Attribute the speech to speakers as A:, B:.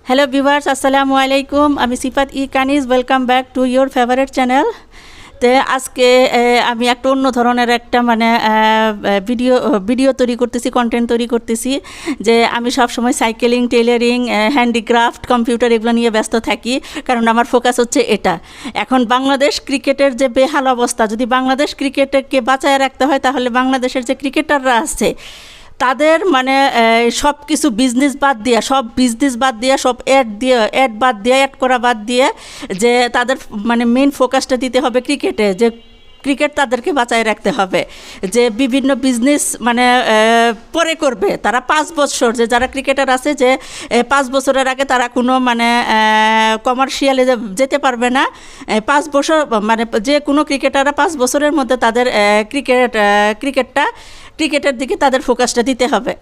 A: Hello viewers, আসসালামু আলাইকুম। আমি সিফাত ই Kaniz. Welcome back to your favourite channel. তো আজকে আমি একটা অন্য ধরনের একটা ভিডিও তৈরি করতেছি, কন্টেন্ট তৈরি করতেছি। যে আমি সবসময় সাইকেলিং, টেইলারিং, হ্যান্ডিক্রাফট, কম্পিউটার এগুলো নিয়ে ব্যস্ত থাকি, কারণ আমার ফোকাস হচ্ছে এটা। এখন বাংলাদেশ ক্রিকেটের যে বেহাল অবস্থা, যদি বাংলাদেশ ক্রিকেটকে বাঁচায় রাখতে হয়, তাহলে বাংলাদেশের যে ক্রিকেটাররা আছে তাদের সব কিছু বিজনেস বাদ দিয়ে, সব অ্যাড বাদ দিয়ে, অ্যাড করা বাদ দিয়ে, যে তাদের মেন ফোকাসটা দিতে হবে ক্রিকেটে, যে ক্রিকেট তাদেরকে বাঁচায় রাখতে হবে। যে বিভিন্ন বিজনেস পরে করবে তারা 5 বছর, যে যারা ক্রিকেটার আছে, যে 5 বছরের আগে তারা কোনো কমার্শিয়ালে যেতে পারবে না। 5 বছর যে কোনো ক্রিকেটাররা 5 বছরের মধ্যে তাদের ক্রিকেটের দিকে তাদের ফোকাসটা দিতে হবে।